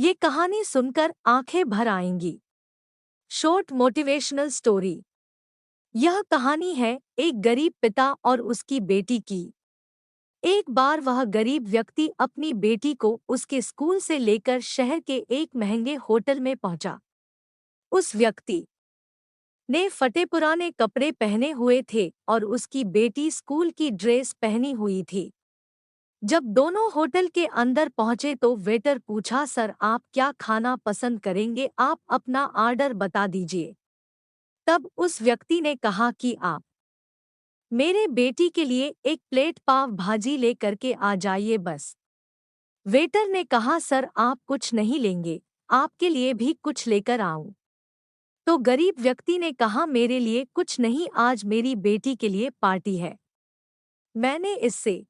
ये कहानी सुनकर आंखें भर आएंगी। Short motivational story. यह कहानी है एक गरीब पिता और उसकी बेटी की। एक बार वह गरीब व्यक्ति अपनी बेटी को उसके स्कूल से लेकर शहर के एक महंगे होटल में पहुंचा। उस व्यक्ति ने फटे पुराने कपड़े पहने हुए थे और उसकी बेटी स्कूल की ड्रेस पहनी हुई थी। जब दोनों होटल के अंदर पहुंचे तो वेटर पूछा, सर आप क्या खाना पसंद करेंगे, आप अपना ऑर्डर बता दीजिए। तब उस व्यक्ति ने कहा कि आप मेरे बेटी के लिए एक प्लेट पाव भाजी ले करके आ जाइए बस। वेटर ने कहा, सर आप कुछ नहीं लेंगे, आपके लिए भी कुछ लेकर आऊं। तो गरीब व्यक्ति ने कहा, मेरे लिए कुछ नहीं, आज मेरी बेटी के लिए पार्टी है। मैंने इससे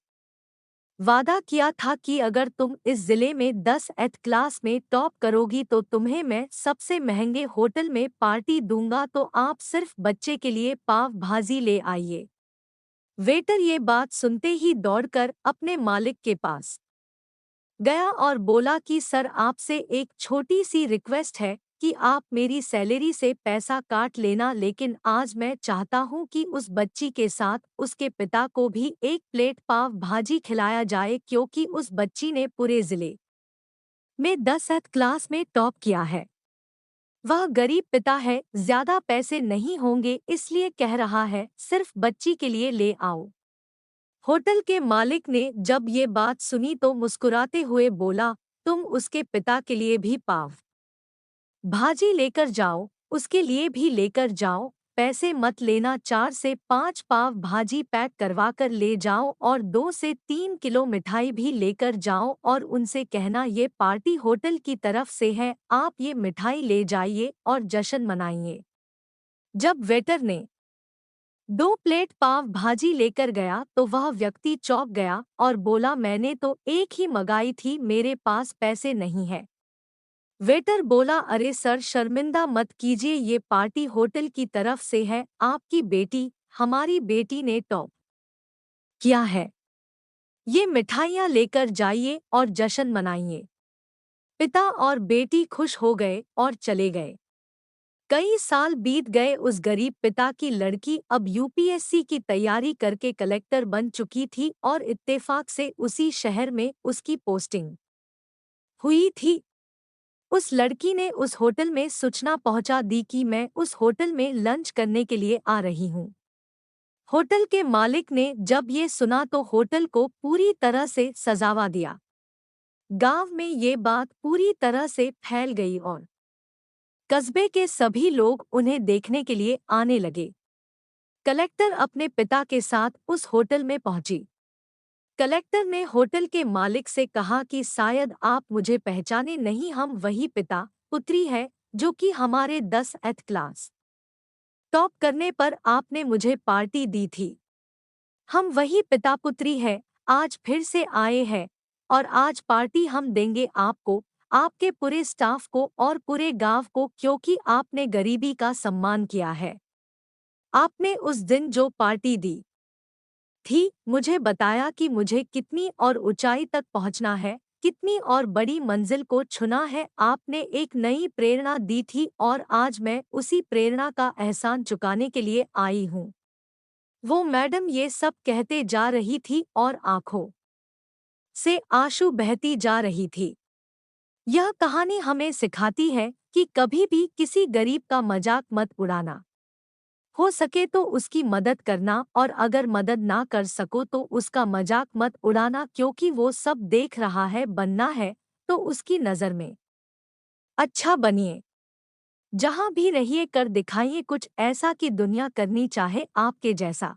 वादा किया था कि अगर तुम इस जिले में 10th क्लास में टॉप करोगी तो तुम्हें मैं सबसे महंगे होटल में पार्टी दूंगा, तो आप सिर्फ बच्चे के लिए पाव भाजी ले आइए। वेटर ये बात सुनते ही दौड़कर अपने मालिक के पास गया और बोला कि सर आपसे एक छोटी सी रिक्वेस्ट है कि आप मेरी सैलरी से पैसा काट लेना, लेकिन आज मैं चाहता हूं कि उस बच्ची के साथ उसके पिता को भी एक प्लेट पाव भाजी खिलाया जाए, क्योंकि उस बच्ची ने पूरे जिले में 10th क्लास में टॉप किया है। वह गरीब पिता है, ज्यादा पैसे नहीं होंगे, इसलिए कह रहा है सिर्फ बच्ची के लिए ले आओ। होटल के मालिक ने जब ये बात सुनी तो मुस्कुराते हुए बोला, तुम उसके पिता के लिए भी पाव भाजी लेकर जाओ, उसके लिए भी लेकर जाओ, पैसे मत लेना, 4 से 5 पाव भाजी पैक करवा कर ले जाओ और 2 से 3 किलो मिठाई भी लेकर जाओ और उनसे कहना ये पार्टी होटल की तरफ से है, आप ये मिठाई ले जाइए और जश्न मनाइए। जब वेटर ने 2 प्लेट पाव भाजी लेकर गया तो वह व्यक्ति चौंक गया और बोला, मैंने तो एक ही मंगाई थी, मेरे पास पैसे नहीं है। वेटर बोला, अरे सर शर्मिंदा मत कीजिए, ये पार्टी होटल की तरफ से है, आपकी बेटी, हमारी बेटी ने टॉप किया है, ये मिठाइयाँ लेकर जाइए और जश्न मनाइए। पिता और बेटी खुश हो गए और चले गए। कई साल बीत गए, उस गरीब पिता की लड़की अब यूपीएससी की तैयारी करके कलेक्टर बन चुकी थी और इत्तेफाक से उसी शहर में उसकी पोस्टिंग हुई थी। उस लड़की ने उस होटल में सूचना पहुंचा दी कि मैं उस होटल में लंच करने के लिए आ रही हूं। होटल के मालिक ने जब ये सुना तो होटल को पूरी तरह से सजावा दिया। गांव में ये बात पूरी तरह से फैल गई और कस्बे के सभी लोग उन्हें देखने के लिए आने लगे। कलेक्टर अपने पिता के साथ उस होटल में पहुंची। कलेक्टर ने होटल के मालिक से कहा कि शायद आप मुझे पहचाने नहीं, हम वही पिता पुत्री है जो कि हमारे 10th क्लास टॉप करने पर आपने मुझे पार्टी दी थी। हम वही पिता पुत्री है, आज फिर से आए हैं और आज पार्टी हम देंगे आपको, आपके पूरे स्टाफ को और पूरे गांव को, क्योंकि आपने गरीबी का सम्मान किया है। आपने उस दिन जो पार्टी दी थी, मुझे बताया कि मुझे कितनी और ऊंचाई तक पहुंचना है, कितनी और बड़ी मंजिल को छूना है। आपने एक नई प्रेरणा दी थी और आज मैं उसी प्रेरणा का एहसान चुकाने के लिए आई हूँ। वो मैडम ये सब कहते जा रही थी और आंखों से आंसू बहती जा रही थी। यह कहानी हमें सिखाती है कि कभी भी किसी गरीब का मजाक मत उड़ाना। हो सके तो उसकी मदद करना, और अगर मदद ना कर सको तो उसका मजाक मत उड़ाना, क्योंकि वो सब देख रहा है। बनना है तो उसकी नज़र में अच्छा बनिए। जहां भी रहिए कर दिखाइए कुछ ऐसा कि दुनिया करनी चाहे आपके जैसा।